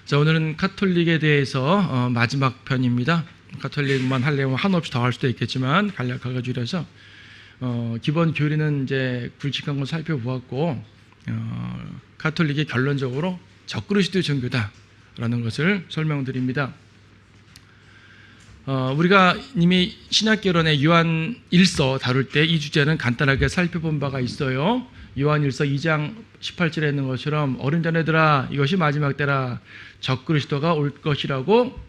자, 오늘은 카톨릭에 대해서 마지막 편입니다. 카톨릭만 하려면 한없이 더 할 수도 있겠지만 간략하게 줄여서 기본 교리는 이제 굵직한 걸 살펴보았고, 카톨릭이 결론적으로 적그리스도의 종교다라는 것을 설명드립니다. 우리가 이미 신약개론의 요한 1서 다룰 때 이 주제는 간단하게 살펴본 바가 있어요. 요한 1서 2장 18절에 있는 것처럼 어린 자네들아 이것이 마지막 때라 적그리스도가 올 것이라고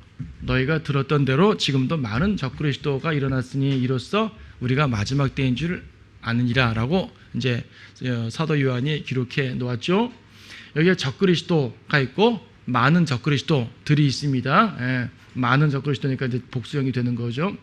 너희가 들었던 대로 지금도 많은 적그리스도가 일어났으니 이로써 우리가 마지막 때인 줄 아느니라 라고 이제 사도 요한이 기록해 놓았죠. 여기에 적그리스도가 있고 많은 적그리스도들이 있습니다. 많은 적그리스도니까 이제 복수형이 되는 거죠.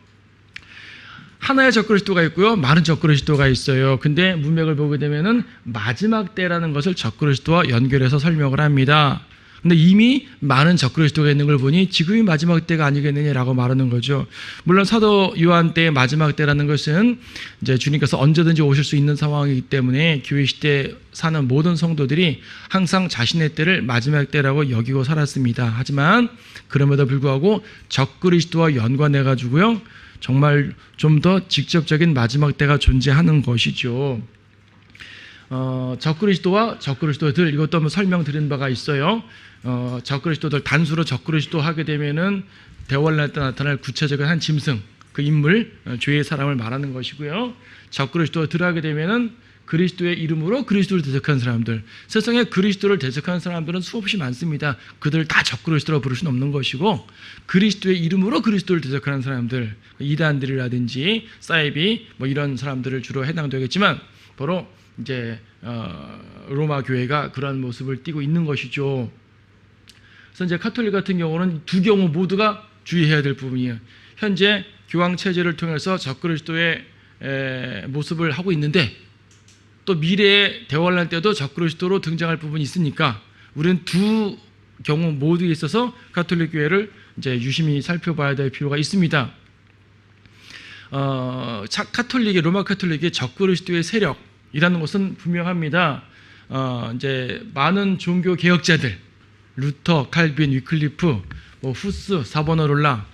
하나의 적그리스도가 있고요, 많은 적그리스도가 있어요. 근데 문맥을 보게 되면은 마지막 때라는 것을 적그리스도와 연결해서 설명을 합니다. 근데 이미 많은 적그리스도가 있는 걸 보니 지금이 마지막 때가 아니겠느냐라고 말하는 거죠. 물론 사도 요한 때의 마지막 때라는 것은 이제 주님께서 언제든지 오실 수 있는 상황이기 때문에 교회 시대에 사는 모든 성도들이 항상 자신의 때를 마지막 때라고 여기고 살았습니다. 하지만 그럼에도 불구하고 적그리스도와 연관해 가지고요, 정말 좀 더 직접적인 마지막 때가 존재하는 것이죠. 적그리스도와 적그리스도들, 이것도 한번 설명드린 바가 있어요. 적그리스도들, 단수로 적그리스도 하게 되면은 대환란 때 나타날 구체적인 한 짐승, 그 인물, 죄의 사람을 말하는 것이고요. 적그리스도들 하게 되면은 그리스도의 이름으로 그리스도를 대적하는 사람들, 세상에 그리스도를 대적하는 사람들은 수없이 많습니다. 그들을 다 적그리스도로 부를 수는 없는 것이고, 그리스도의 이름으로 그리스도를 대적하는 사람들, 이단들이라든지 사이비 뭐 이런 사람들을 주로 해당되겠지만, 바로 이제 로마 교회가 그러한 모습을 띠고 있는 것이죠. 그래서 이제 카톨릭 같은 경우는 두 경우 모두가 주의해야 될 부분이에요. 현재 교황 체제를 통해서 적그리스도의 모습을 하고 있는데, 또 미래의 대환란 때도 적그리스도로 등장할 부분이 있으니까 우리는 두 경우 모두에 있어서 카톨릭 교회를 이제 유심히 살펴봐야 될 필요가 있습니다. 카톨릭의, 로마 카톨릭의 적그리스도의 세력이라는 것은 분명합니다. 이제 많은 종교 개혁자들, 루터, 칼빈, 위클리프, 후스, 사보나롤라,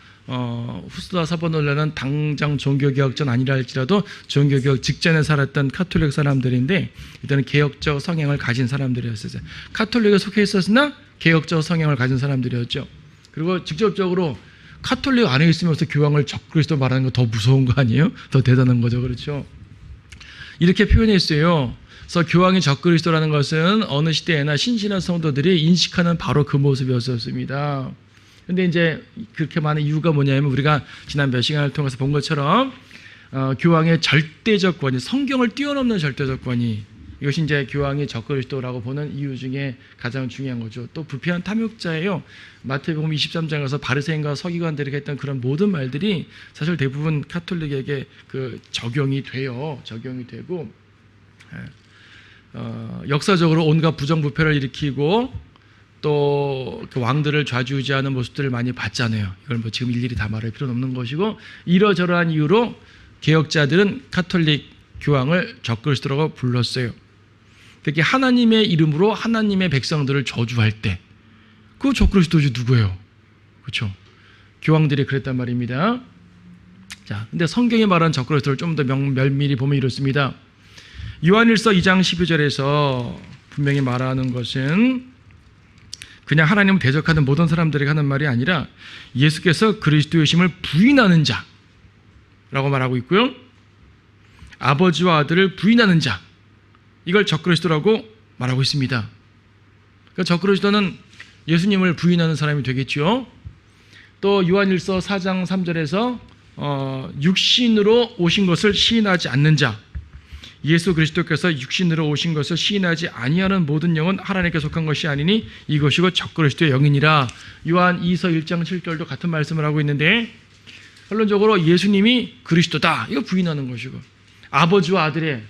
후스와 사보나롤라는 당장 종교개혁자는 아니라 할지라도 종교개혁 직전에 살았던 카톨릭 사람들인데, 일단은 개혁적 성향을 가진 사람들이었어요. 카톨릭에 속해 있었으나 개혁적 성향을 가진 사람들이었죠. 그리고 직접적으로 카톨릭 안에 있으면서 교황을 적그리스도 말하는 거 더 무서운 거 아니에요? 더 대단한 거죠. 그렇죠? 이렇게 표현했어요. 그래서 교황이 적그리스도라는 것은 어느 시대에나 신신한 성도들이 인식하는 바로 그 모습이었습니다. 근데 이제 그렇게 많은 이유가 뭐냐면, 우리가 지난 몇 시간을 통해서 본 것처럼 교황의 절대적 권위, 성경을 뛰어넘는 절대적 권위, 이것이 이제 교황이 적그리스도라고 보는 이유 중에 가장 중요한 거죠. 또 부패한 탐욕자예요. 마태복음 23장에서 바리새인과 서기관들에게 했던 그런 모든 말들이 사실 대부분 카톨릭에게 그 적용이 돼요. 적용이 되고, 역사적으로 온갖 부정부패를 일으키고 또 그 왕들을 좌지우지하는 모습들을 많이 봤잖아요. 이걸 뭐 지금 일일이 다 말할 필요는 없는 것이고, 이러저러한 이유로 개혁자들은 카톨릭 교황을 적그리스도라고 불렀어요. 특히 하나님의 이름으로 하나님의 백성들을 저주할 때, 그 적그리스도지 누구예요? 그렇죠? 교황들이 그랬단 말입니다. 자, 근데 성경이 말하는 적그리스도를 좀 더 면밀히 보면 이렇습니다. 요한일서 2장 12절에서 분명히 말하는 것은 그냥 하나님을 대적하는 모든 사람들에게 하는 말이 아니라 예수께서 그리스도의 심을 부인하는 자라고 말하고 있고요, 아버지와 아들을 부인하는 자, 이걸 적그리스도라고 말하고 있습니다. 그러니까 적그리스도는 예수님을 부인하는 사람이 되겠죠. 또 요한일서 4장 3절에서 육신으로 오신 것을 시인하지 않는 자, 예수 그리스도께서 육신으로 오신 것을 시인하지 아니하는 모든 영은 하나님께 속한 것이 아니니 이것이고 적그리스도의 영이니라. 요한 2서 1장 7절도 같은 말씀을 하고 있는데, 결론적으로 예수님이 그리스도다, 이거 부인하는 것이고, 아버지와 아들의,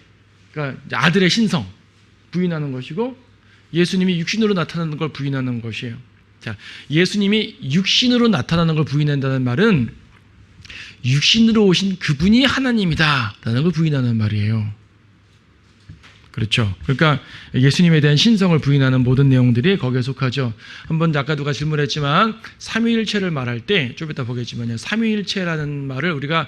그러니까 아들의 신성 부인하는 것이고, 예수님이 육신으로 나타나는 걸 부인하는 것이에요. 자, 예수님이 육신으로 나타나는 걸 부인한다는 말은 육신으로 오신 그분이 하나님이다 라는 걸 부인하는 말이에요. 그렇죠. 그러니까 예수님에 대한 신성을 부인하는 모든 내용들이 거기에 속하죠. 한번 아까 누가 질문했지만 삼위일체를 말할 때 좀 이따 보겠지만요. 삼위일체라는 말을 우리가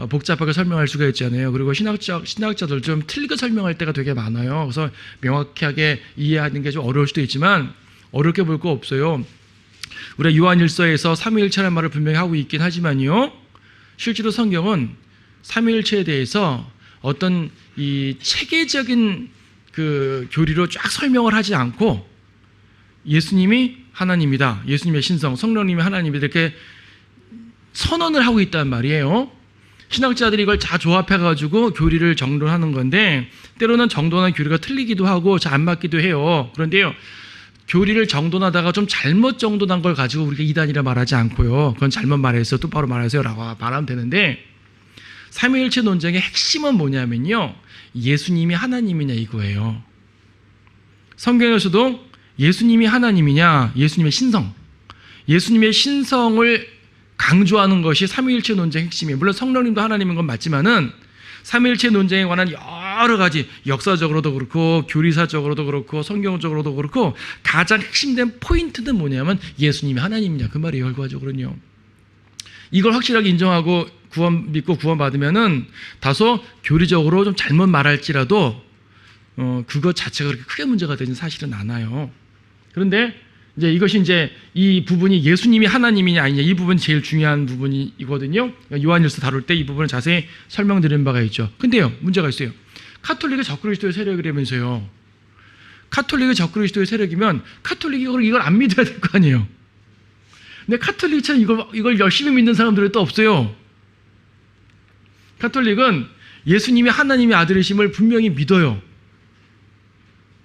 복잡하게 설명할 수가 있잖아요. 그리고 신학자들 좀 틀리게 설명할 때가 되게 많아요. 그래서 명확하게 이해하는 게 좀 어려울 수도 있지만 어렵게 볼 거 없어요. 우리가 요한일서에서 삼위일체라는 말을 분명히 하고 있긴 하지만요. 실제로 성경은 삼위일체에 대해서 어떤 이 체계적인 그 교리로 쫙 설명을 하지 않고 예수님이 하나님이다. 예수님의 신성, 성령님이 하나님이다. 이렇게 선언을 하고 있단 말이에요. 신학자들이 이걸 다 조합해가지고 교리를 정돈하는 건데 때로는 정돈한 교리가 틀리기도 하고 잘 안 맞기도 해요. 그런데요. 교리를 정돈하다가 좀 잘못 정돈한 걸 가지고 우리가 이단이라 말하지 않고요. 그건 잘못 말해서 똑바로 말하세요 라고 말하면 되는데 삼위일체 논쟁의 핵심은 뭐냐면요. 예수님이 하나님이냐 이거예요. 성경에서도 예수님이 하나님이냐 예수님의 신성, 예수님의 신성을 강조하는 것이 삼위일체 논쟁의 핵심이에요. 물론 성령님도 하나님인 건 맞지만은 삼위일체 논쟁에 관한 여러 가지 역사적으로도 그렇고 교리사적으로도 그렇고 성경적으로도 그렇고 가장 핵심된 포인트는 뭐냐면 예수님이 하나님이냐 그 말이에요. 결과적으로는요. 이걸 확실하게 인정하고 믿고 구원받으면은 다소 교리적으로 좀 잘못 말할지라도 그것 자체가 그렇게 크게 문제가 되는 사실은 않아요. 그런데 이제 이것이 이제 이 부분이 예수님이 하나님이냐 아니냐 이 부분이 제일 중요한 부분이거든요. 요한일서 다룰 때 이 부분을 자세히 설명드린 바가 있죠. 근데요, 문제가 있어요. 카톨릭이 적그리스도의 세력이라면서요. 카톨릭이 적그리스도의 세력이면 카톨릭이 이걸 안 믿어야 될 거 아니에요. 근데 카톨릭처럼 이걸 열심히 믿는 사람들은 또 없어요. 카톨릭은 예수님이 하나님의 아들이심을 분명히 믿어요.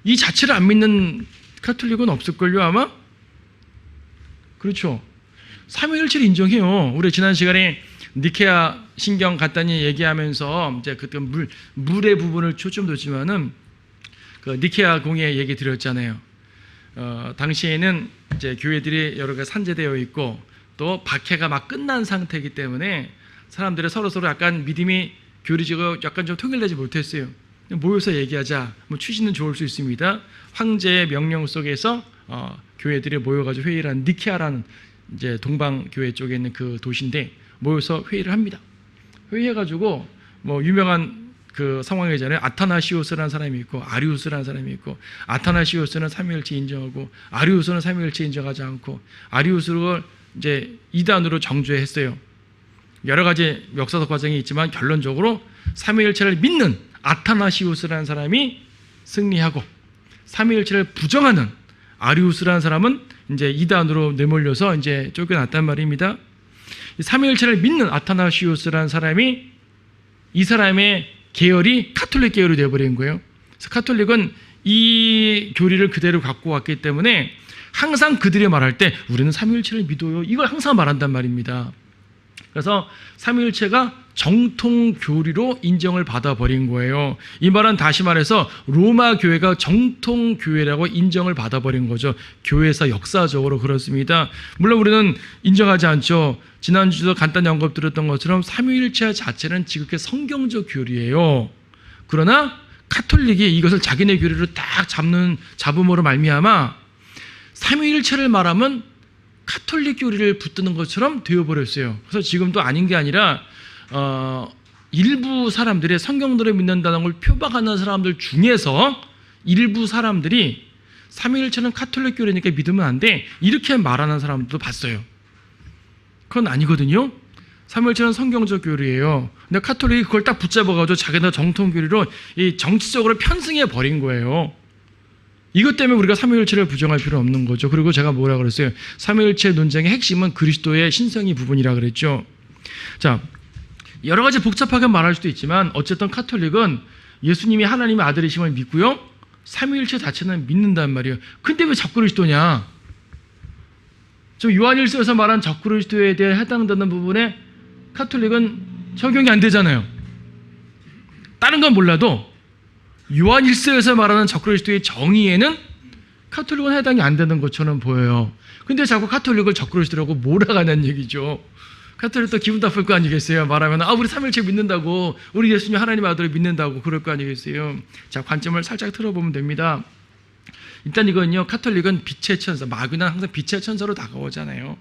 이 자체를 안 믿는 카톨릭은 없을걸요 아마? 그렇죠. 삼위일체를 인정해요. 우리 지난 시간에 니케아 신경 간단히 얘기하면서 이제 그때 물의 부분을 초점 뒀지만은 그 니케아 공예 얘기 드렸잖아요. 당시에는 이제 교회들이 여러 개 산재되어 있고 또 박해가 막 끝난 상태이기 때문에 사람들이 서로 약간 믿음이 교리적으로 약간 좀 통일되지 못했어요. 모여서 얘기하자. 뭐 취지는 좋을 수 있습니다. 황제의 명령 속에서 교회들이 모여가지고 회의를 한 니케아라는 이제 동방 교회 쪽에 있는 그 도시인데 모여서 회의를 합니다. 회의해가지고 뭐 유명한 그 상황이잖아요. 아타나시오스라는 사람이 있고 아리우스라는 사람이 있고 아타나시오스는 삼위일체 인정하고 아리우스는 삼위일체 인정하지 않고 아리우스를 이제 이단으로 정죄했어요. 여러 가지 역사적 과정이 있지만 결론적으로 삼위일체를 믿는 아타나시우스라는 사람이 승리하고 삼위일체를 부정하는 아리우스라는 사람은 이제 이단으로 내몰려서 이제 쫓겨났단 말입니다. 삼위일체를 믿는 아타나시우스라는 사람이 이 사람의 계열이 카톨릭 계열이 되어버린 거예요. 그래서 카톨릭은 이 교리를 그대로 갖고 왔기 때문에 항상 그들이 말할 때 우리는 삼위일체를 믿어요. 이걸 항상 말한단 말입니다. 그래서 삼위일체가 정통 교리로 인정을 받아버린 거예요. 이 말은 다시 말해서 로마 교회가 정통 교회라고 인정을 받아버린 거죠. 교회사 역사적으로 그렇습니다. 물론 우리는 인정하지 않죠. 지난주도 간단히 언급드렸던 것처럼 삼위일체 자체는 지극히 성경적 교리예요. 그러나 카톨릭이 이것을 자기네 교리로 딱 잡음으로 말미암아 삼위일체를 말하면 카톨릭 교리를 붙드는 것처럼 되어버렸어요. 그래서 지금도 아닌 게 아니라 일부 사람들의 성경대로 믿는다는 걸 표방하는 사람들 중에서 일부 사람들이 삼위일체는 카톨릭 교리니까 믿으면 안 돼 이렇게 말하는 사람들도 봤어요. 그건 아니거든요. 삼위일체는 성경적 교리예요. 근데 카톨릭이 그걸 딱 붙잡아가지고 자기네 정통 교리로 이 정치적으로 편승해 버린 거예요. 이것 때문에 우리가 삼위일체를 부정할 필요는 없는 거죠. 그리고 제가 뭐라 그랬어요? 삼위일체 논쟁의 핵심은 그리스도의 신성이 부분이라 그랬죠. 자, 여러 가지 복잡하게 말할 수도 있지만 어쨌든 카톨릭은 예수님이 하나님의 아들이심을 믿고요. 삼위일체 자체는 믿는단 말이에요. 근데 왜 적그리스도냐? 저 요한일서에서 말한 적그리스도에 대해 해당되는 부분에 카톨릭은 적용이 안 되잖아요. 다른 건 몰라도 요한일서에서 말하는 적그리스도의 정의에는 카톨릭은 해당이 안 되는 것처럼 보여요. 근데 자꾸 카톨릭을 적그리스도라고 몰아가는 얘기죠. 카톨릭도 기분 나쁠 거 아니겠어요? 말하면 우리 삼일체 믿는다고, 우리 예수님 하나님 아들을 믿는다고 그럴 거 아니겠어요? 자, 관점을 살짝 틀어보면 됩니다. 일단 이건요, 카톨릭은 빛의 천사, 마귀는 항상 빛의 천사로 다가오잖아요.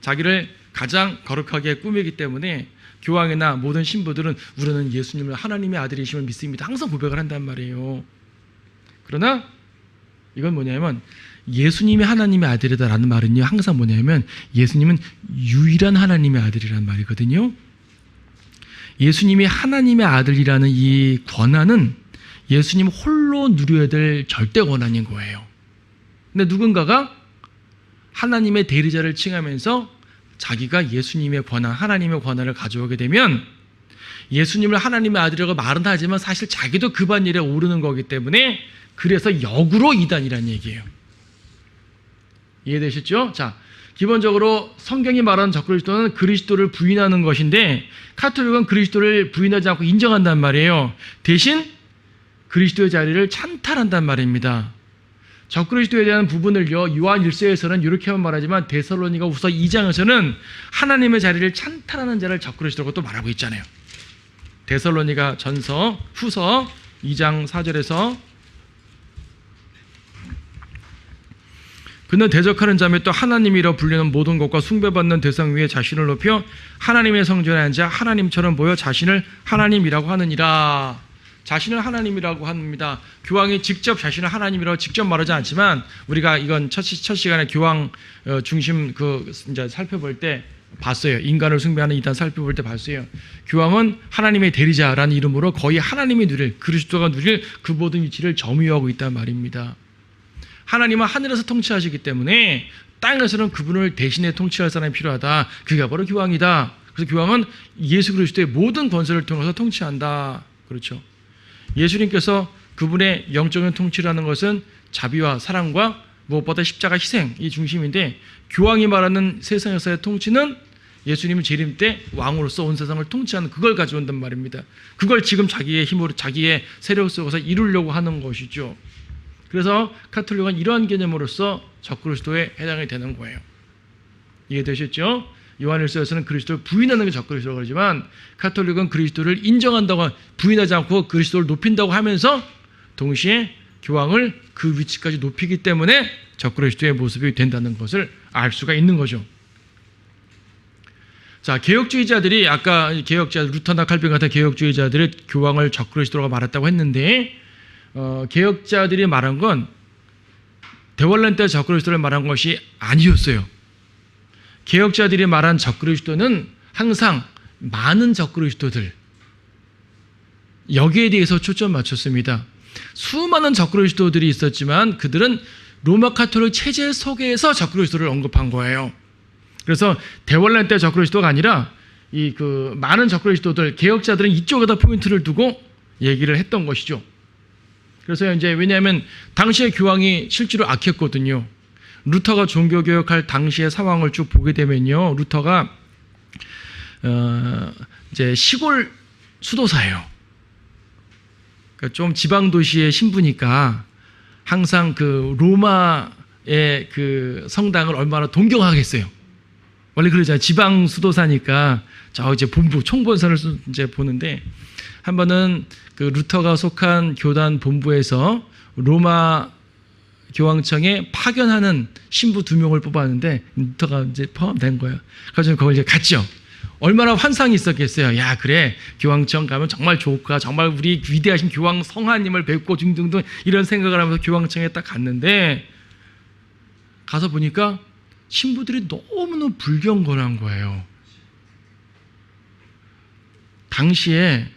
자기를 가장 거룩하게 꾸미기 때문에 교황이나 모든 신부들은 우리는 예수님을 하나님의 아들이심을 믿습니다, 항상 고백을 한단 말이에요. 그러나 이건 뭐냐면, 예수님이 하나님의 아들이다라는 말은요, 항상 뭐냐면 예수님은 유일한 하나님의 아들이라는 말이거든요. 예수님이 하나님의 아들이라는 이 권한은 예수님 홀로 누려야 될 절대 권한인 거예요. 근데 누군가가 하나님의 대리자를 칭하면서 자기가 예수님의 권한, 하나님의 권한을 가져오게 되면 예수님을 하나님의 아들이라고 말은 하지만 사실 자기도 그 반일에 오르는 거기 때문에, 그래서 역으로 이단이라는 얘기예요. 이해되셨죠? 자, 기본적으로 성경이 말하는 적그리스도는 그리스도를 부인하는 것인데, 카톨릭은 그리스도를 부인하지 않고 인정한단 말이에요. 대신 그리스도의 자리를 찬탈한단 말입니다. 적그리스도에 대한 부분을요, 요한 1서에서는 이렇게만 말하지만 데살로니가 후서 2장에서는 하나님의 자리를 찬탈하는 자를 적그리스도라고 또 말하고 있잖아요. 데살로니가 전서 후서 2장 4절에서 그는 대적하는 자매 또 하나님이라 불리는 모든 것과 숭배받는 대상 위에 자신을 높여 하나님의 성전에 앉아 하나님처럼 보여 자신을 하나님이라고 하느니라. 자신을 하나님이라고 합니다. 교황이 직접 자신을 하나님이라고 직접 말하지 않지만, 우리가 이건 첫 시간에 교황 중심 이제 살펴볼 때 봤어요. 인간을 숭배하는 이단 살펴볼 때 봤어요. 교황은 하나님의 대리자라는 이름으로 거의 하나님이 누릴, 그리스도가 누릴 그 모든 위치를 점유하고 있단 말입니다. 하나님은 하늘에서 통치하시기 때문에 땅에서는 그분을 대신해 통치할 사람이 필요하다. 그게 바로 교황이다. 그래서 교황은 예수 그리스도의 모든 권세를 통해서 통치한다. 그렇죠. 예수님께서 그분의 영적인 통치라는 것은 자비와 사랑과 무엇보다 십자가 희생이 중심인데, 교황이 말하는 세상에서의 통치는 예수님은 재림 때 왕으로서 온 세상을 통치하는 그걸 가져온단 말입니다. 그걸 지금 자기의 힘으로, 자기의 세력 속에서 이루려고 하는 것이죠. 그래서 카톨릭은 이러한 개념으로서 적그리스도에 해당이 되는 거예요. 이해되셨죠? 요한일서에서는 그리스도를 부인하는 게 적그리스도라고 그러지만, 카톨릭은 그리스도를 인정한다고, 부인하지 않고 그리스도를 높인다고 하면서 동시에 교황을 그 위치까지 높이기 때문에 적그리스도의 모습이 된다는 것을 알 수가 있는 거죠. 자, 개혁주의자들이, 아까 루터나 칼빈 같은 개혁주의자들이 교황을 적그리스도라고 말했다고 했는데, 개혁자들이 말한 건 대원란 때 적그리스도를 말한 것이 아니었어요. 개혁자들이 말한 적그리스도는 항상 많은 적그리스도들, 여기에 대해서 초점 맞췄습니다. 수많은 적그리스도들이 있었지만 그들은 로마 카톨릭 체제 속에서 적그리스도를 언급한 거예요. 그래서 대원란 때 적그리스도가 아니라 많은 적그리스도들, 개혁자들은 이쪽에다 포인트를 두고 얘기를 했던 것이죠. 그래서 이제 왜냐하면 당시의 교황이 실제로 악했거든요. 루터가 종교개혁할 당시의 상황을 쭉 보게 되면요, 루터가 이제 시골 수도사예요. 그러니까 좀 지방 도시의 신부니까 항상 그 로마의 그 성당을 얼마나 동경하겠어요. 원래 그러잖아요. 지방 수도사니까 저 이제 본부 총본사를 이제 보는데, 한 번은 그 루터가 속한 교단 본부에서 로마 교황청에 파견하는 신부 2명을 뽑았는데 루터가 이제 포함된 거예요. 그래서 거기 이제 갔죠. 얼마나 환상이 있었겠어요. 야, 그래, 교황청 가면 정말 좋을까, 정말 우리 위대하신 교황 성하님을 뵙고 등등등 이런 생각을 하면서 교황청에 딱 갔는데, 가서 보니까 신부들이 너무너무 불경건한 거예요. 당시에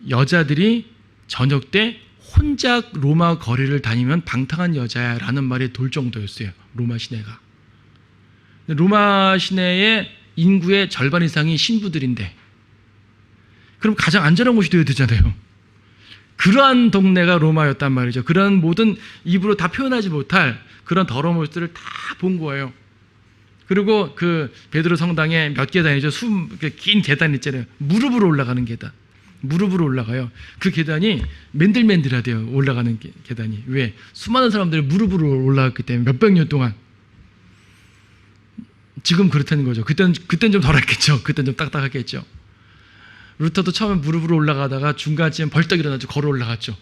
여자들이 저녁 때 혼자 로마 거리를 다니면 방탕한 여자야라는 말이 돌 정도였어요. 로마 시내가. 로마 시내의 인구의 절반 이상이 신부들인데, 그럼 가장 안전한 곳이 되어야 되잖아요. 그러한 동네가 로마였단 말이죠. 그런 모든 입으로 다 표현하지 못할 그런 더러운 모습들을 다 본 거예요. 그리고 그 베드로 성당에 몇 계단이죠? 긴 계단 있잖아요. 무릎으로 올라가는 계단. 무릎으로 올라가요. 그 계단이 맨들맨들하대요. 올라가는 계단이. 왜? 수많은 사람들이 무릎으로 올라갔기 때문에 몇백 년 동안. 지금 그렇다는 거죠. 그땐 좀 덜했겠죠. 그땐 좀 딱딱했겠죠. 루터도 처음에 무릎으로 올라가다가 중간쯤 벌떡 일어나죠. 걸어 올라갔죠.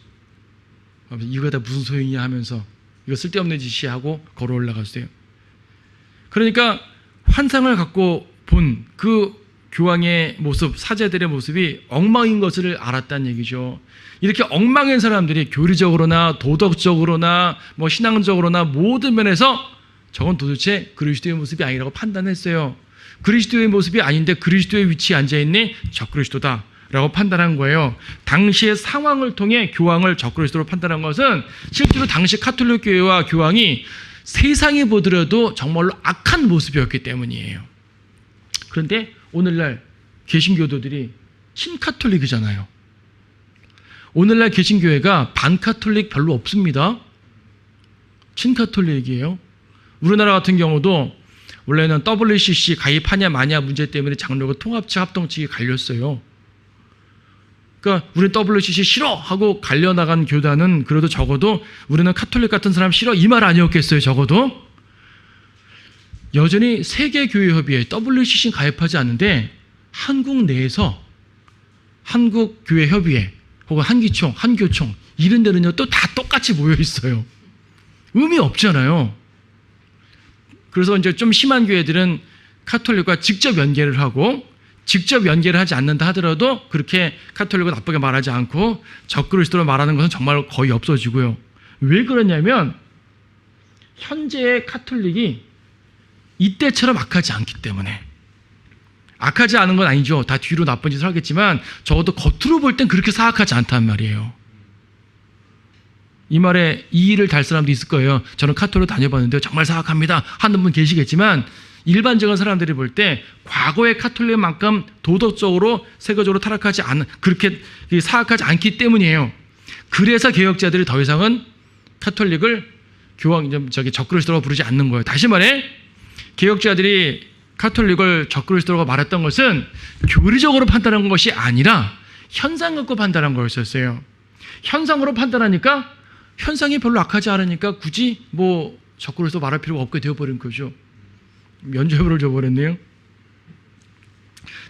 이거 다 무슨 소용이냐 하면서 이거 쓸데없는 짓이야 하고 걸어 올라갔어요. 그러니까 환상을 갖고 본 그 교황의 모습, 사제들의 모습이 엉망인 것을 알았다는 얘기죠. 이렇게 엉망인 사람들이 교리적으로나 도덕적으로나 뭐 신앙적으로나 모든 면에서 저건 도대체 그리스도의 모습이 아니라고 판단했어요. 그리스도의 모습이 아닌데 그리스도의 위치에 앉아있니? 적그리스도다 라고 판단한 거예요. 당시의 상황을 통해 교황을 적그리스도로 판단한 것은 실제로 당시 카톨릭 교회와 교황이 세상이 보더라도 정말로 악한 모습이었기 때문이에요. 그런데 오늘날 개신교도들이 친카톨릭이잖아요. 오늘날 개신교회가 반카톨릭 별로 없습니다. 친카톨릭이에요. 우리나라 같은 경우도 원래는 WCC 가입하냐 마냐 문제 때문에 장로교 통합체 합동측이 갈렸어요. 그러니까 우리는 WCC 싫어 하고 갈려나간 교단은 그래도 적어도 우리는 카톨릭 같은 사람 싫어 이 말 아니었겠어요. 적어도 여전히 세계교회협의회 WCC 가입하지 않는데 한국 내에서 한국교회협의회 혹은 한기총, 한교총 이런 데는요 또 다 똑같이 모여 있어요. 의미 없잖아요. 그래서 이제 좀 심한 교회들은 카톨릭과 직접 연계를 하고 직접 연계를 하지 않는다 하더라도 그렇게 카톨릭을 나쁘게 말하지 않고 적그리스도로 말하는 것은 정말 거의 없어지고요. 왜 그러냐면 현재의 카톨릭이 이때처럼 악하지 않기 때문에. 악하지 않은 건 아니죠. 다 뒤로 나쁜 짓을 하겠지만 적어도 겉으로 볼 땐 그렇게 사악하지 않단 말이에요. 이 말에 이의를 달 사람도 있을 거예요. 저는 카톨릭 다녀봤는데 정말 사악합니다 하는 분 계시겠지만 일반적인 사람들이 볼 때 과거의 카톨릭만큼 도덕적으로 세계적으로 타락하지 않은 그렇게 사악하지 않기 때문이에요. 그래서 개혁자들이 더 이상은 카톨릭을 교황 적그리스도라고 부르지 않는 거예요. 다시 말해 개혁자들이 카톨릭을 적그리스도라고 말했던 것은 교리적으로 판단한 것이 아니라 현상 갖고 판단한 거였었어요. 현상으로 판단하니까 현상이 별로 악하지 않으니까 굳이 뭐 적그리스도 말할 필요가 없게 되어버린 거죠. 면죄부를 줘버렸네요.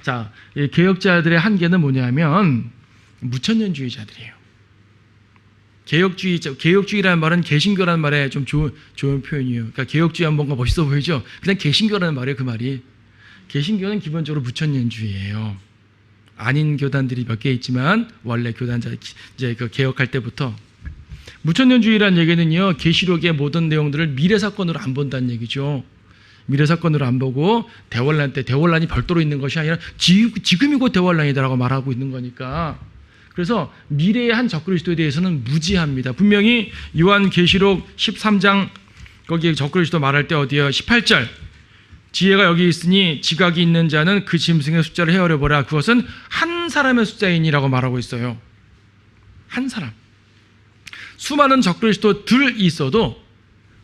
자, 이 개혁자들의 한계는 뭐냐면 무천년주의자들이에요. 개혁주의라는 말은 개신교라는 말에 좀 좋은 표현이에요. 그러니까 개혁주의하면 뭔가 멋있어 보이죠? 그냥 개신교라는 말이에요, 그 말이. 개신교는 기본적으로 무천년주의예요. 아닌 교단들이 몇 개 있지만 원래 교단자 이제 그 개혁할 때부터 무천년주의라는 얘기는요, 계시록의 모든 내용들을 미래 사건으로 안 본다는 얘기죠. 미래 사건으로 안 보고 대환란 때 대환란이 별도로 있는 것이 아니라 지금이 곧 대환란이다라고 말하고 있는 거니까. 그래서 미래의 한 적그리스도에 대해서는 무지합니다. 분명히 요한계시록 13장 거기에 적그리스도 말할 때 어디요? 18절 지혜가 여기 있으니 지각이 있는 자는 그 짐승의 숫자를 헤아려보라. 그것은 한 사람의 숫자이니라고 말하고 있어요. 한 사람. 수많은 적그리스도들이 있어도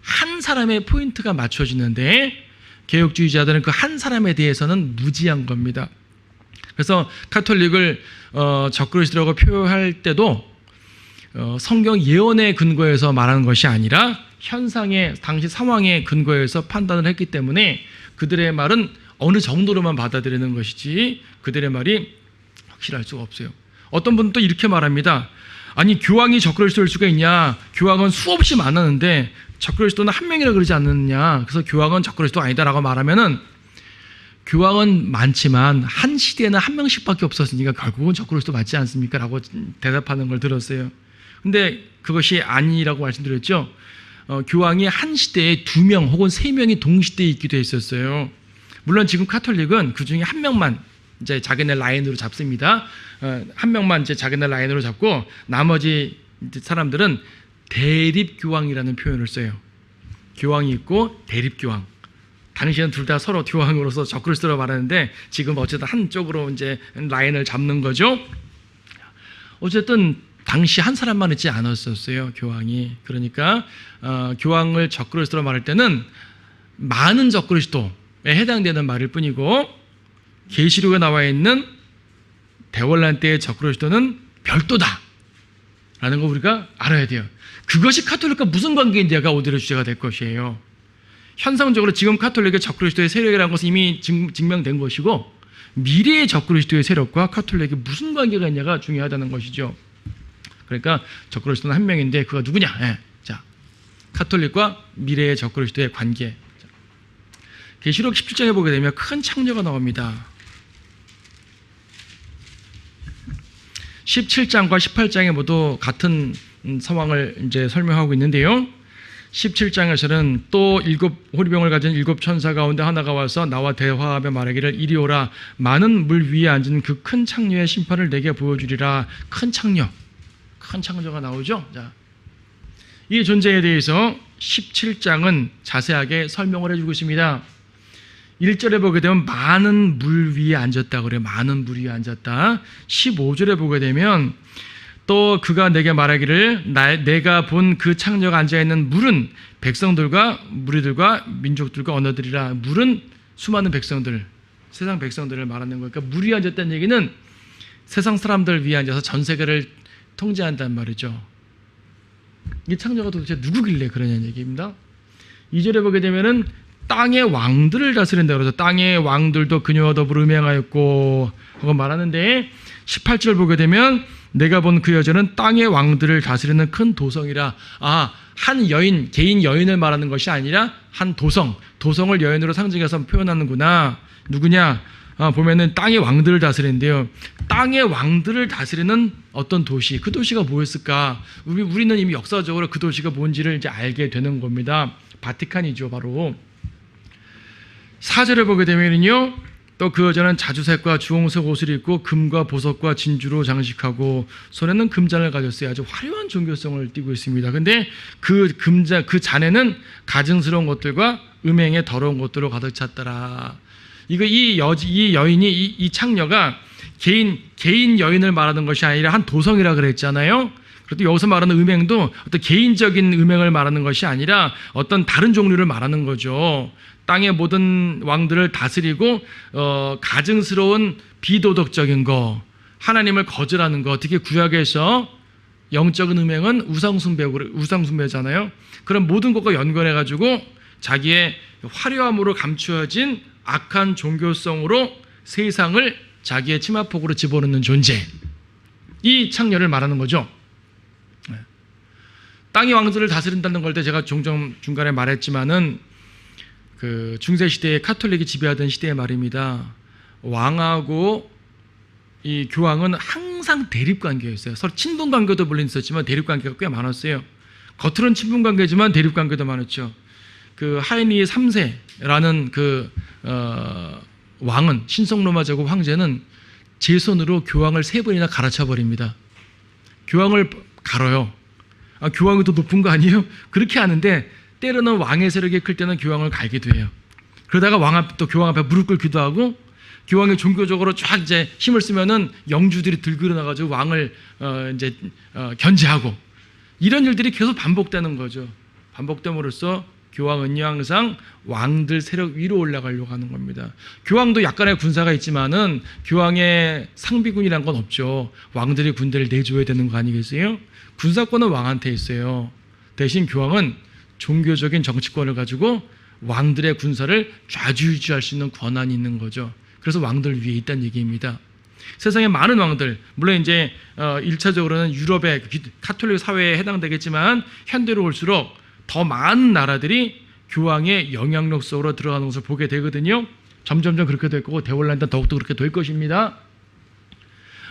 한 사람의 포인트가 맞춰지는데 개혁주의자들은 그 한 사람에 대해서는 무지한 겁니다. 그래서 카톨릭을 적그리스도라고 표현할 때도 성경 예언의 근거에서 말하는 것이 아니라 현상의 당시 상황의 근거에서 판단을 했기 때문에 그들의 말은 어느 정도로만 받아들이는 것이지 그들의 말이 확실할 수가 없어요. 어떤 분은 또 이렇게 말합니다. 아니 교황이 적그리스도일 수가 있냐? 교황은 수없이 많았는데 적그리스도는 한 명이라 그러지 않느냐? 그래서 교황은 적그리스도 아니다라고 말하면은 교황은 많지만 한 시대에는 한 명씩밖에 없었으니까 결국은 적그리스도 맞지 않습니까? 라고 대답하는 걸 들었어요. 근데 그것이 아니라고 말씀드렸죠. 교황이 한 시대에 2명 혹은 3명이 동시대에 있기도 했었어요. 물론 지금 카톨릭은 그 중에 한 명만 이제 자기네 라인으로 잡습니다. 한 명만 이제 자기네 라인으로 잡고 나머지 사람들은 대립교황이라는 표현을 써요. 교황이 있고 대립교황. 당시에는 둘 다 서로 교황으로서 적그리스도라고 말하는데 지금 어쨌든 한쪽으로 이제 라인을 잡는 거죠. 어쨌든 당시 한 사람만 있지 않았었어요, 교황이. 그러니까 교황을 적그리스도로 말할 때는 많은 적그리스도에 해당되는 말일 뿐이고 계시록에 나와 있는 대환란 때의 적그리스도는 별도다 라는 거 우리가 알아야 돼요. 그것이 카톨릭과 무슨 관계인지가 오늘의 주제가 될 것이에요. 현상적으로 지금 카톨릭의 적그리스도의 세력이라는 것은 이미 증명된 것이고 미래의 적그리스도의 세력과 카톨릭이 무슨 관계가 있냐가 중요하다는 것이죠. 그러니까 적그리스도는 한 명인데 그가 누구냐? 예. 자, 카톨릭과 미래의 적그리스도의 관계. 계시록 17장에 보게 되면 큰 창녀가 나옵니다. 17장과 18장에 모두 같은 상황을 이제 설명하고 있는데요. 17장에서는 또 7호리병을 가진 7천사 가운데 하나가 와서 나와 대화하며 말하기를 이리 오라. 많은 물 위에 앉은 그 큰 창녀의 심판을 내게 보여주리라. 큰 창녀가 나오죠. 자, 이 존재에 대해서 17장은 자세하게 설명을 해주고 있습니다. 1절에 보게 되면 많은 물 위에 앉았다 그래요. 많은 물 위에 앉았다. 15절에 보게 되면 또 그가 내게 말하기를 내가 본 그 창녀가 앉아있는 물은 백성들과 무리들과 민족들과 언어들이라. 물은 수많은 백성들, 세상 백성들을 말하는 거니까 물 위에 앉았다는 얘기는 세상 사람들 위에 앉아서 전 세계를 통제한단 말이죠. 이 창녀가 도대체 누구길래 그러냐는 얘기입니다. 2절에 보게 되면은 땅의 왕들을 다스린다 그래서 땅의 왕들도 그녀와 더불어 음행하였고 하고 말하는데 18절 보게 되면 내가 본 그 여자는 땅의 왕들을 다스리는 큰 도성이라. 한 여인, 개인 여인을 말하는 것이 아니라 한 도성을 여인으로 상징해서 표현하는구나. 누구냐? 보면은 땅의 왕들을 다스린대요. 땅의 왕들을 다스리는 어떤 도시, 그 도시가 뭐였을까? 우리는 이미 역사적으로 그 도시가 뭔지를 이제 알게 되는 겁니다. 바티칸이죠, 바로. 4절을 보게 되면요, 또 그 여자는 자주색과 주홍색 옷을 입고 금과 보석과 진주로 장식하고 손에는 금잔을 가졌어요. 아주 화려한 종교성을 띠고 있습니다. 근데 그 잔에는 가증스러운 것들과 음행의 더러운 것들로 가득 찼더라. 이 여인이 이 창녀가 개인 여인을 말하는 것이 아니라 한 도성이라 그랬잖아요. 그래도 여기서 말하는 음행도 어떤 개인적인 음행을 말하는 것이 아니라 어떤 다른 종류를 말하는 거죠. 땅의 모든 왕들을 다스리고 가증스러운 비도덕적인 거, 하나님을 거절하는 거. 특히 구약에서 영적인 음행은 우상숭배잖아요. 그런 모든 것과 연관해가지고 자기의 화려함으로 감추어진 악한 종교성으로 세상을 자기의 치마폭으로 집어넣는 존재, 이 창녀를 말하는 거죠. 땅의 왕들을 다스린다는 걸 때 제가 종종 중간에 말했지만은 그 중세 시대에 카톨릭이 지배하던 시대의 말입니다. 왕하고 이 교황은 항상 대립 관계였어요. 서로 친분 관계도 물론 있었지만 대립 관계가 꽤 많았어요. 겉으로는 친분 관계지만 대립 관계도 많았죠. 그 하이니 3세라는 왕은, 신성 로마 제국 황제는 제 손으로 교황을 3번이나 갈아차 버립니다. 교황을 갈아요. 교황이 더 높은 거 아니에요? 그렇게 하는데 때로는 왕의 세력이 클 때는 교황을 갈기도 해요. 그러다가 교황 앞에 무릎 꿇기도 하고, 교황이 종교적으로 쫙 이제 힘을 쓰면은 영주들이 들고 일어나가지고 왕을 견제하고, 이런 일들이 계속 반복되는 거죠. 반복됨으로써 교황은 항상 왕들 세력 위로 올라가려고 하는 겁니다. 교황도 약간의 군사가 있지만은 교황의 상비군이란 건 없죠. 왕들이 군대를 내줘야 되는 거 아니겠어요? 군사권은 왕한테 있어요. 대신 교황은 종교적인 정치권을 가지고 왕들의 군사를 좌지우지할 수 있는 권한이 있는 거죠. 그래서 왕들 위에 있다는 얘기입니다. 세상의 많은 왕들, 물론 이제 1차적으로는 유럽의 카톨릭 사회에 해당되겠지만 현대로 올수록 더 많은 나라들이 교황의 영향력 속으로 들어가는 것을 보게 되거든요. 점점점 그렇게 될 거고 대월란단 더욱더 그렇게 될 것입니다.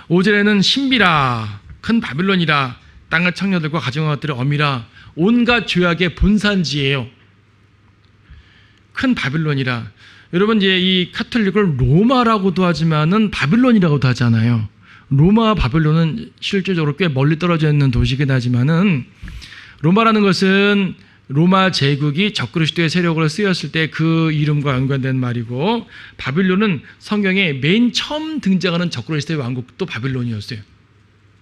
5절에는 신비라, 큰 바빌론이라, 땅의 창녀들과 가증한 것들의 어미라, 온갖 죄악의 본산지예요. 큰 바빌론이라. 여러분, 이제 이 카톨릭을 로마라고도 하지만은 바빌론이라고도 하잖아요. 로마와 바빌론은 실질적으로 꽤 멀리 떨어져 있는 도시긴 하지만은, 로마라는 것은 로마 제국이 적그리스도의 세력으로 쓰였을 때 그 이름과 연관된 말이고, 바빌론은 성경에 맨 처음 등장하는 적그리스도의 왕국도 바빌론이었어요.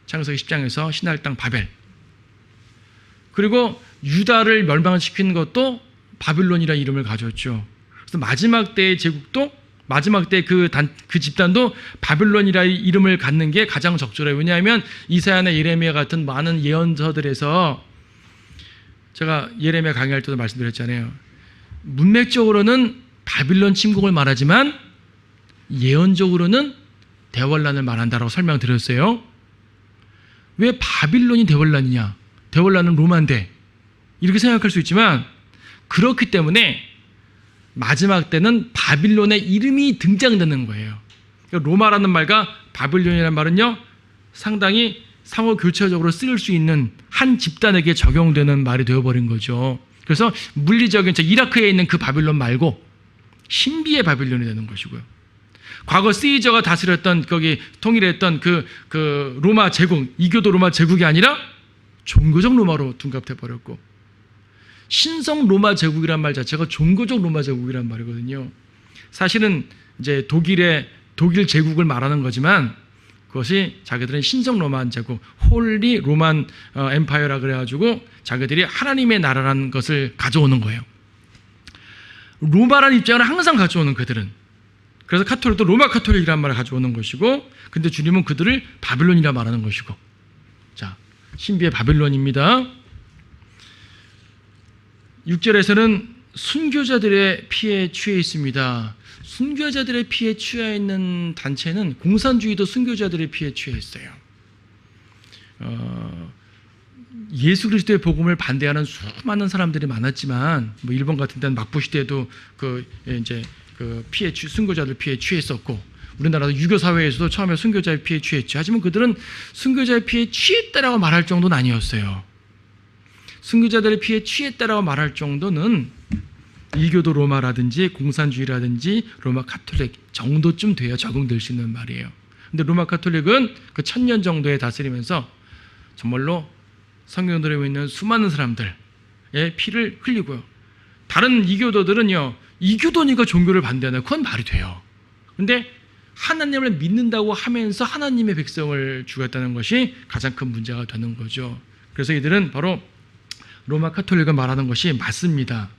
창세기 10장에서 신할 땅 바벨. 그리고 유다를 멸망시킨 것도 바빌론이라는 이름을 가졌죠. 그래서 마지막 때의 제국도, 마지막 때 그 집단도 바빌론이라는 이름을 갖는 게 가장 적절해요. 왜냐하면 이사야나 예레미야 같은 많은 예언서들에서, 제가 예레미야 강의할 때도 말씀드렸잖아요. 문맥적으로는 바빌론 침공을 말하지만 예언적으로는 대환란을 말한다라고 설명드렸어요. 왜 바빌론이 대환란이냐? 대환란은 로마인데 이렇게 생각할 수 있지만 그렇기 때문에 마지막 때는 바빌론의 이름이 등장되는 거예요. 그러니까 로마라는 말과 바빌론이라는 말은요 상당히 상호 교체적으로 쓰일 수 있는 한 집단에게 적용되는 말이 되어버린 거죠. 그래서 물리적인 이라크에 있는 그 바빌론 말고 신비의 바빌론이 되는 것이고요. 과거 시저가 다스렸던 거기 통일했던 그 로마 제국, 이교도 로마 제국이 아니라 종교적 로마로 둔갑돼 버렸고, 신성 로마 제국이란 말 자체가 종교적 로마 제국이란 말이거든요. 사실은 이제 독일 제국을 말하는 거지만 그것이 자기들은 신성 로만 제국, 홀리 로만 엠파이어라 그래가지고 자기들이 하나님의 나라라는 것을 가져오는 거예요. 로마라는 입장을 항상 가져오는 그들은. 그래서 카톨릭도 로마 카톨릭이라는 말을 가져오는 것이고, 근데 주님은 그들을 바빌론이라 말하는 것이고. 자, 신비의 바빌론입니다. 6절에서는 순교자들의 피에 취해 있습니다. 순교자들의 피에 취해 있는 단체는 공산주의도 순교자들의 피에 취해 있어요. 예수 그리스도의 복음을 반대하는 수많은 사람들이 많았지만, 뭐 일본 같은 데는 막부 시대에도 순교자들 피에 취했었고, 우리나라도 유교 사회에서도 처음에 순교자의 피에 취했죠. 하지만 그들은 순교자의 피에 취했다라고 말할 정도는 아니었어요. 순교자들의 피에 취했다라고 말할 정도는 이교도 로마라든지 공산주의라든지 로마 카톨릭 정도쯤 돼야 적응될 수 있는 말이에요. 근데 로마 카톨릭은 그 1000년 정도에 다스리면서 정말로 성경들에 있는 수많은 사람들의 피를 흘리고요. 다른 이교도들은요, 이교도니까 종교를 반대하는, 그건 말이 돼요. 근데 하나님을 믿는다고 하면서 하나님의 백성을 죽였다는 것이 가장 큰 문제가 되는 거죠. 그래서 이들은 바로 로마 카톨릭을 말하는 것이 맞습니다.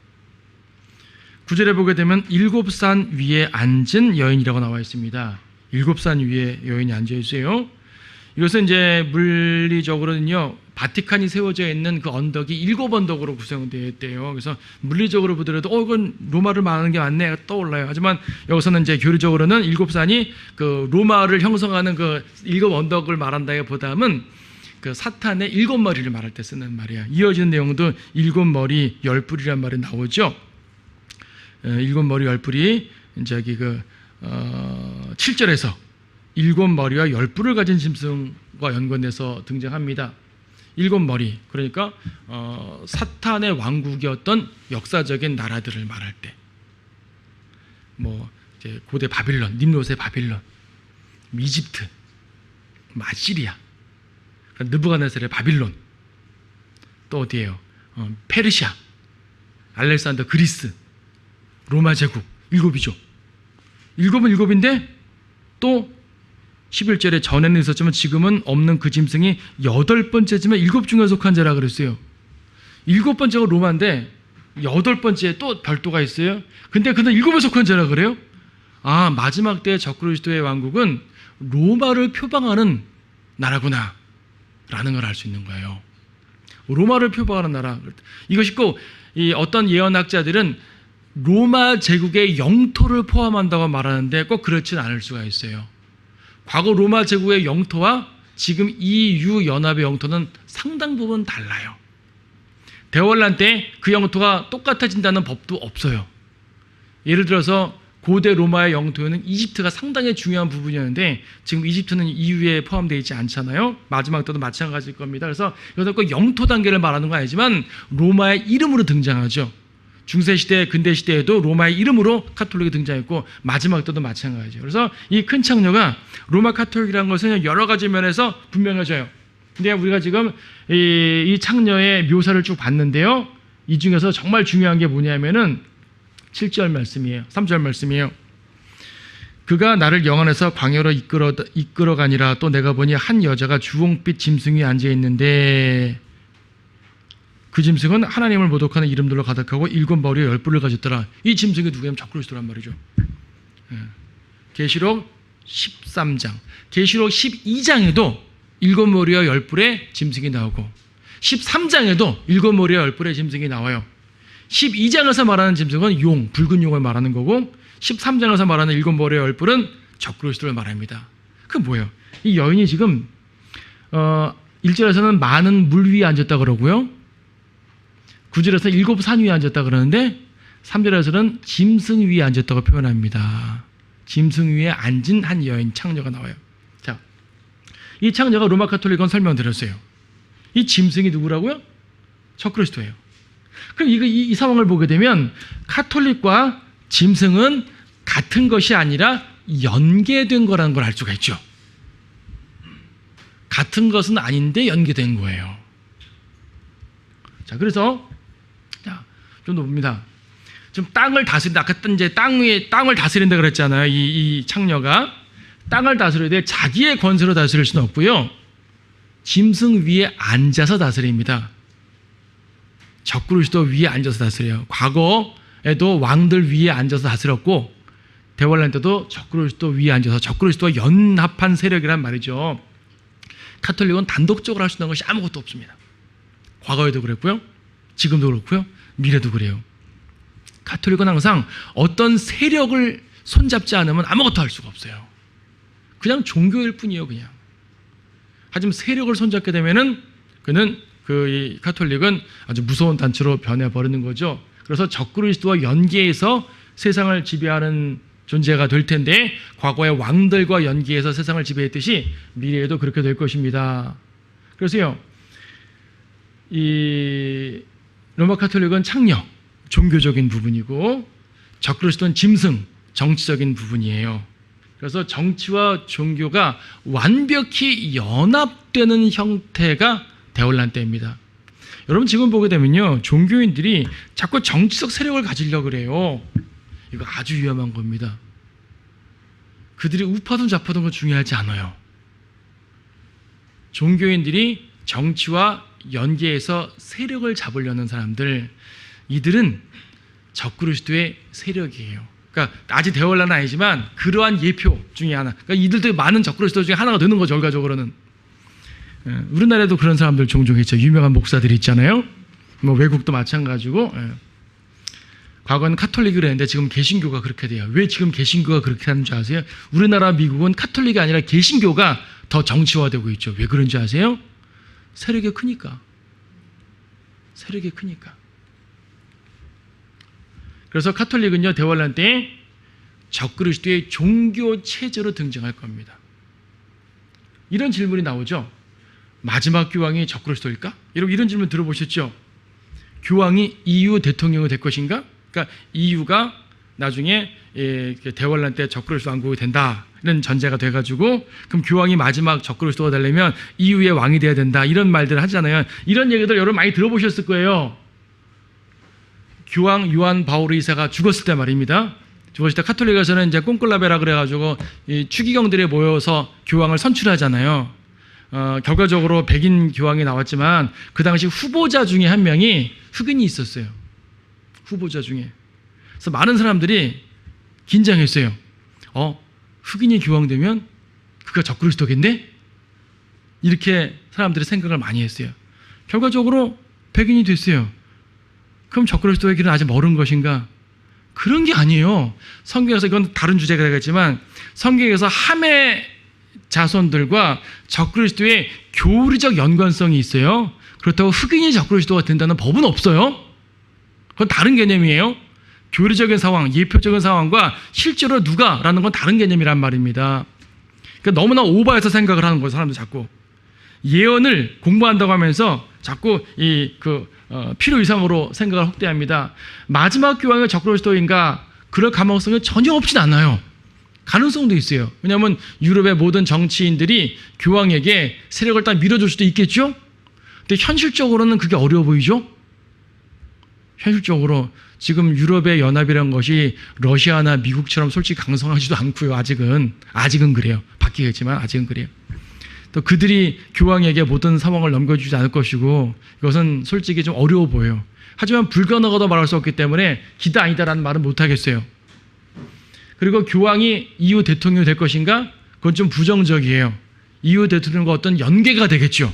9절에 보게 되면 7산 위에 앉은 여인이라고 나와 있습니다. 7산 위에 여인이 앉아 있어요. 이것은 이제 물리적으로는요, 바티칸이 세워져 있는 그 언덕이 7언덕으로 구성되어 있대요. 그래서 물리적으로 보더라도 이건 로마를 말하는 게 맞네 떠올라요. 하지만 여기서는 이제 교리적으로는 7산이 그 로마를 형성하는 그 7언덕을 말한다기보다는 그 사탄의 7머리를 말할 때 쓰는 말이야. 이어지는 내용도 7머리 10뿔이란 말이 나오죠. 7머리 10뿔이 이제 여기 7절에서 7머리와 10뿔을 가진 짐승과 연관돼서 등장합니다. 7머리, 그러니까 사탄의 왕국이었던 역사적인 나라들을 말할 때, 뭐 이제 고대 바빌론, nim롯의 바빌론, 이집트, 아시리아, 느부갓네살의 바빌론, 또 어디예요? 페르시아, 알렉산더 그리스, 로마 제국, 7이죠. 7은 7인데 또 11절에 전에는 있었지만 지금은 없는 그 짐승이 8번째지만 7 중에 속한 자라 그랬어요. 7번째가 로마인데 8번째에 또 별도가 있어요. 근데 그는 7에 속한 자라 그래요? 아, 마지막 때의 적그리스도의 왕국은 로마를 표방하는 나라구나 라는 걸 알 수 있는 거예요. 로마를 표방하는 나라. 이것이 꼭 이 어떤 예언학자들은 로마 제국의 영토를 포함한다고 말하는데 꼭 그렇지는 않을 수가 있어요. 과거 로마 제국의 영토와 지금 EU 연합의 영토는 상당 부분 달라요. 대환란 때 그 영토가 똑같아진다는 법도 없어요. 예를 들어서 고대 로마의 영토에는 이집트가 상당히 중요한 부분이었는데 지금 이집트는 EU에 포함되어 있지 않잖아요. 마지막 때도 마찬가지일 겁니다. 그래서 여기서 꼭 영토 단계를 말하는 건 아니지만 로마의 이름으로 등장하죠. 중세시대, 근대시대에도 로마의 이름으로 카톨릭이 등장했고 마지막 때도 마찬가지죠. 그래서 이 큰 창녀가 로마 카톨릭이라는 것은 여러 가지 면에서 분명해져요. 근데 우리가 지금 이 창녀의 묘사를 쭉 봤는데요. 이 중에서 정말 중요한 게 뭐냐면은 7절 말씀이에요. 3절 말씀이에요. 그가 나를 영안에서 광야로 이끌어가니라. 또 내가 보니 한 여자가 주홍빛 짐승 위에 앉아 있는데 그 짐승은 하나님을 모독하는 이름들로 가득하고 7머리에 10뿔을 가졌더라. 이 짐승이 누구냐면 적그리스도란 말이죠. 계시록 13장, 계시록 12장에도 7머리와 10뿔의 짐승이 나오고 13장에도 7머리와 10뿔의 짐승이 나와요. 12장에서 말하는 짐승은 용, 붉은 용을 말하는 거고 13장에서 말하는 7머리의 열불은 적그리스도를 말합니다. 그 뭐예요? 이 여인이 지금 1절에서는 많은 물 위에 앉았다 그러고요. 9절에서 7산 위에 앉았다 그러는데 3절에서는 짐승 위에 앉았다고 표현합니다. 짐승 위에 앉은 한 여인, 창녀가 나와요. 자, 이 창녀가 로마 가톨릭은 설명드렸어요. 이 짐승이 누구라고요? 적그리스도예요. 그럼 이 상황을 보게 되면 가톨릭과 짐승은 같은 것이 아니라 연계된 거라는 걸 알 수가 있죠. 같은 것은 아닌데 연계된 거예요. 자, 그래서 좀 더 봅니다. 좀 땅을 다스린다. 아까 이제 땅을 다스린다 그랬잖아요. 이 창녀가 땅을 다스려야 돼. 자기의 권세로 다스릴 수는 없고요. 짐승 위에 앉아서 다스립니다. 적그리스도 위에 앉아서 다스려요. 과거에도 왕들 위에 앉아서 다스렸고 대환란 때도 적그리스도 위에 앉아서 적그리스도와 연합한 세력이란 말이죠. 가톨릭은 단독적으로 할 수 있는 것이 아무것도 없습니다. 과거에도 그랬고요. 지금도 그렇고요. 미래도 그래요. 가톨릭은 항상 어떤 세력을 손잡지 않으면 아무것도 할 수가 없어요. 그냥 종교일 뿐이에요. 그냥. 하지만 세력을 손잡게 되면은 이 가톨릭은 아주 무서운 단체로 변해버리는 거죠. 그래서 적그리스도와 연계해서 세상을 지배하는 존재가 될 텐데 과거의 왕들과 연계해서 세상을 지배했듯이 미래에도 그렇게 될 것입니다. 그래서요, 이 로마 가톨릭은 창녀, 종교적인 부분이고 적그리스도는 짐승, 정치적인 부분이에요. 그래서 정치와 종교가 완벽히 연합되는 형태가 대환란 때입니다. 여러분 지금 보게 되면요, 종교인들이 자꾸 정치적 세력을 가지려고 그래요. 이거 아주 위험한 겁니다. 그들이 우파든 좌파든 건 중요하지 않아요. 종교인들이 정치와 연계해서 세력을 잡으려는 사람들, 이들은 적그리스도의 세력이에요. 그러니까 아직 대환란은 아니지만 그러한 예표 중에 하나. 그러니까 이들도 많은 적그리스도 중에 하나가 되는 거죠. 결과적으로는. 우리나라에도 그런 사람들 종종 있죠. 유명한 목사들이 있잖아요. 뭐 외국도 마찬가지고. 과거는 카톨릭을 했는데 지금 개신교가 그렇게 돼요. 왜 지금 개신교가 그렇게 하는 줄 아세요? 우리나라, 미국은 카톨릭이 아니라 개신교가 더 정치화되고 있죠. 왜 그런지 아세요? 세력이 크니까. 세력이 크니까. 그래서 카톨릭은요, 대환란 때 적그리스도의 종교 체제로 등장할 겁니다. 이런 질문이 나오죠. 마지막 교황이 적그리스도일까? 여러분 이런 질문 들어보셨죠? 교황이 EU 대통령이 될 것인가? 그러니까 EU가 나중에 대환란 때 적그리스도 왕국이 된다, 이런 전제가 돼가지고 그럼 교황이 마지막 적그리스도가 되려면 EU의 왕이 돼야 된다, 이런 말들을 하잖아요. 이런 얘기들 여러분 많이 들어보셨을 거예요. 교황 요한 바울 2세가 죽었을 때 말입니다. 죽었을 때 카톨릭에서는 이제 콘클라베라 그래가지고 이 추기경들이 모여서 교황을 선출하잖아요. 결과적으로 백인 교황이 나왔지만 그 당시 후보자 중에 한 명이 흑인이 있었어요. 후보자 중에. 그래서 많은 사람들이 긴장했어요. 흑인이 교황 되면 그가 적그리스도겠네? 이렇게 사람들이 생각을 많이 했어요. 결과적으로 백인이 됐어요. 그럼 적그리스도의 길은 아직 멀은 것인가? 그런 게 아니에요. 성경에서, 이건 다른 주제가 되겠지만 성경에서 함의 자손들과 적그리스도의 교리적 연관성이 있어요. 그렇다고 흑인이 적그리스도가 된다는 법은 없어요. 그건 다른 개념이에요. 교리적인 상황, 예표적인 상황과 실제로 누가라는 건 다른 개념이란 말입니다. 그러니까 너무나 오버해서 생각을 하는 거예요. 사람들 자꾸 예언을 공부한다고 하면서 자꾸 필요 이상으로 생각을 확대합니다. 마지막 교황이 적그리스도인가? 그럴 가능성이 전혀 없진 않아요. 가능성도 있어요. 왜냐하면 유럽의 모든 정치인들이 교황에게 세력을 딱 밀어줄 수도 있겠죠? 근데 현실적으로는 그게 어려워 보이죠? 현실적으로 지금 유럽의 연합이라는 것이 러시아나 미국처럼 솔직히 강성하지도 않고요. 아직은 그래요. 바뀌겠지만 아직은 그래요. 또 그들이 교황에게 모든 상황을 넘겨주지 않을 것이고 이것은 솔직히 좀 어려워 보여요. 하지만 불가능하다고 말할 수 없기 때문에 기다 아니다라는 말은 못하겠어요. 그리고 교황이 EU 대통령이 될 것인가? 그건 좀 부정적이에요. EU 대통령과 어떤 연계가 되겠죠.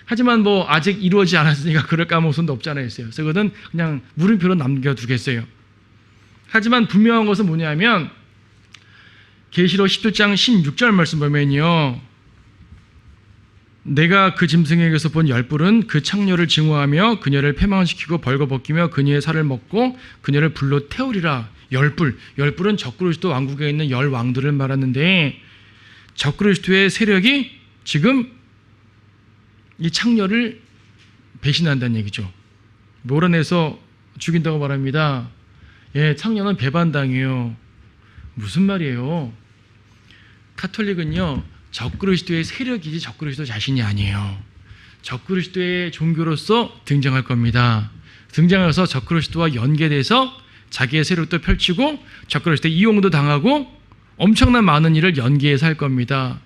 하지만 뭐 아직 이루어지지 않았으니까 그럴 가능성도 없지 않아 있어요. 그래서 그거는 그냥 물음표로 남겨두겠어요. 하지만 분명한 것은 뭐냐면 계시록 17장 16절 말씀 보면요, 내가 그 짐승에게서 본 열불은 그 창녀를 증오하며 그녀를 패망시키고 벌거벗기며 그녀의 살을 먹고 그녀를 불로 태우리라. 열불은 적그리스도 왕국에 있는 열 왕들을 말하는데, 적그리스도의 세력이 지금 이 창녀를 배신한다는 얘기죠. 몰아내서 죽인다고 말합니다. 예, 창녀는 배반당해요. 무슨 말이에요? 카톨릭은요, 적그리스도의 세력이지 적그리스도 자신이 아니에요. 적그리스도의 종교로서 등장할 겁니다. 등장해서 적그리스도와 연계돼서 자기의 세력도 펼치고 적그리스도에 이용도 당하고 엄청난 많은 일을 연계해서 할 겁니다.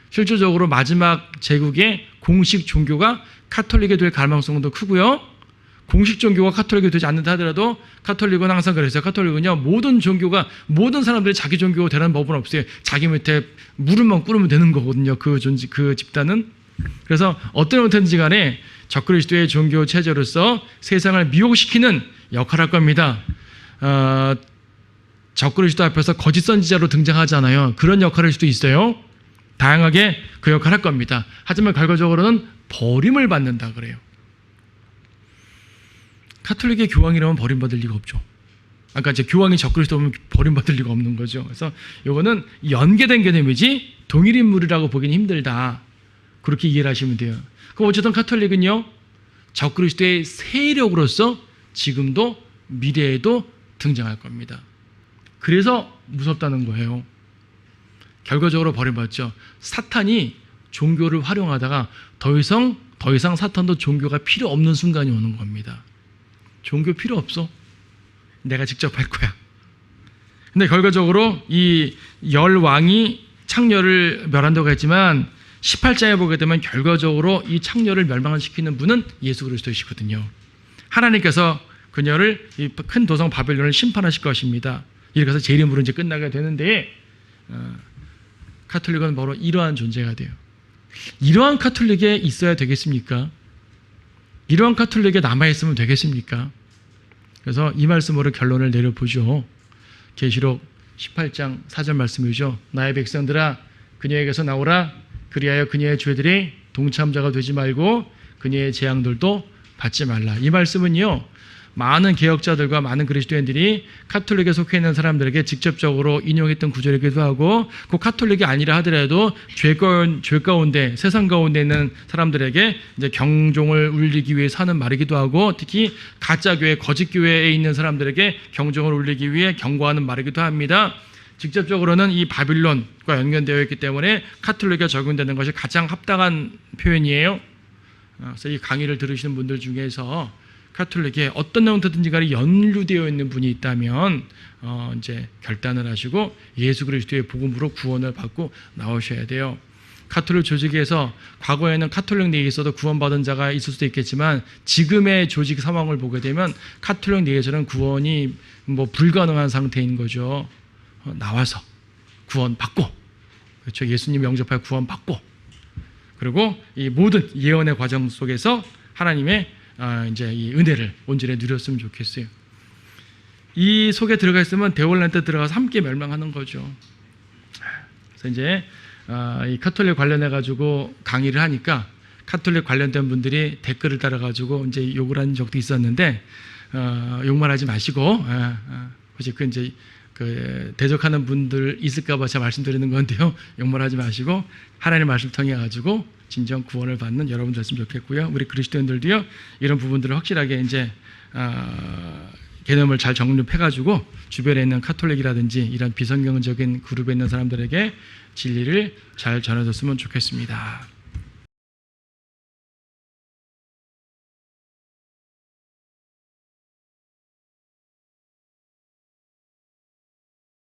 실질적으로 마지막 제국의 공식 종교가 카톨릭이 될 가능성도 크고요. 공식 종교가 카톨릭이 되지 않는다 하더라도 카톨릭은 항상 그랬어요. 카톨릭은요, 모든 종교가, 모든 사람들이 자기 종교가 되는 법은 없어요. 자기 밑에 무릎만 꿇으면 되는 거거든요. 그 집단은. 그래서 어떤 형태든지 간에 적그리스도의 종교 체제로서 세상을 미혹시키는 역할을 할 겁니다. 적그리스도 앞에서 거짓 선지자로 등장하잖아요. 그런 역할일 수도 있어요. 다양하게 그 역할을 할 겁니다. 하지만 결과적으로는 버림을 받는다 그래요. 카톨릭의 교황이라면 버림받을 리가 없죠. 아까 이제 교황이 적그리스도면 버림받을 리가 없는 거죠. 그래서 이거는 연계된 개념이지 동일 인물이라고 보기는 힘들다. 그렇게 이해를 하시면 돼요. 그럼 어쨌든 카톨릭은요, 적그리스도의 세력으로서 지금도 미래에도 등장할 겁니다. 그래서 무섭다는 거예요. 결과적으로 버림받죠. 사탄이 종교를 활용하다가 더 이상 사탄도 종교가 필요 없는 순간이 오는 겁니다. 종교 필요 없어. 내가 직접 할 거야. 근데 결과적으로 이 열 왕이 창녀를 멸한다고 했지만 18장에 보게 되면 결과적으로 이 창녀를 멸망시키는 분은 예수 그리스도이시거든요. 하나님께서 그녀를 이 큰 도성 바벨론을 심판하실 것입니다. 이렇게 해서 재림으로 이제 끝나게 되는데, 카톨릭은 바로 이러한 존재가 돼요. 이러한 카톨릭에 있어야 되겠습니까? 이러한 카톨릭에 남아있으면 되겠습니까? 그래서 이 말씀으로 결론을 내려보죠. 계시록 18장 4절 말씀이죠. 나의 백성들아, 그녀에게서 나오라. 그리하여 그녀의 죄들이 동참자가 되지 말고 그녀의 재앙들도 받지 말라. 이 말씀은요, 많은 개혁자들과 많은 그리스도인들이 카톨릭에 속해 있는 사람들에게 직접적으로 인용했던 구절이기도 하고, 그 카톨릭이 아니라 하더라도 죄 가운데, 세상 가운데 있는 사람들에게 이제 경종을 울리기 위해 사는 말이기도 하고, 특히 가짜 교회, 거짓 교회에 있는 사람들에게 경종을 울리기 위해 경고하는 말이기도 합니다. 직접적으로는 이 바빌론과 연결되어 있기 때문에 카톨릭에 적용되는 것이 가장 합당한 표현이에요. 그래서 이 강의를 들으시는 분들 중에서 카톨릭에 어떤 형태든지 간에 연루되어 있는 분이 있다면 이제 결단을 하시고 예수 그리스도의 복음으로 구원을 받고 나오셔야 돼요. 카톨릭 조직에서 과거에는 카톨릭 내에서도 구원받은 자가 있을 수도 있겠지만, 지금의 조직 상황을 보게 되면 카톨릭 내에서는 구원이 뭐 불가능한 상태인 거죠. 나와서 구원받고, 그렇죠, 예수님 영접하여 구원받고, 그리고 이 모든 예언의 과정 속에서 하나님의 이제 이 은혜를 온전히 누렸으면 좋겠어요. 이 속에 들어가 있으면 대혼란 때 들어가서 함께 멸망하는 거죠. 그래서 이제 이 카톨릭 관련해 가지고 강의를 하니까 카톨릭 관련된 분들이 댓글을 달아 가지고 이제 욕을 한 적도 있었는데, 욕만 하지 마시고, 혹시 그 이제 그 대적하는 분들 있을까봐 제가 말씀드리는 건데요, 욕만 하지 마시고 하나님의 말씀을 통해 가지고 진정 구원을 받는 여러분 됐으면 좋겠고요. 우리 그리스도인들도요, 이런 부분들을 확실하게 이제 개념을 잘 정립해가지고 주변에 있는 카톨릭이라든지 이런 비성경적인 그룹에 있는 사람들에게 진리를 잘 전해줬으면 좋겠습니다.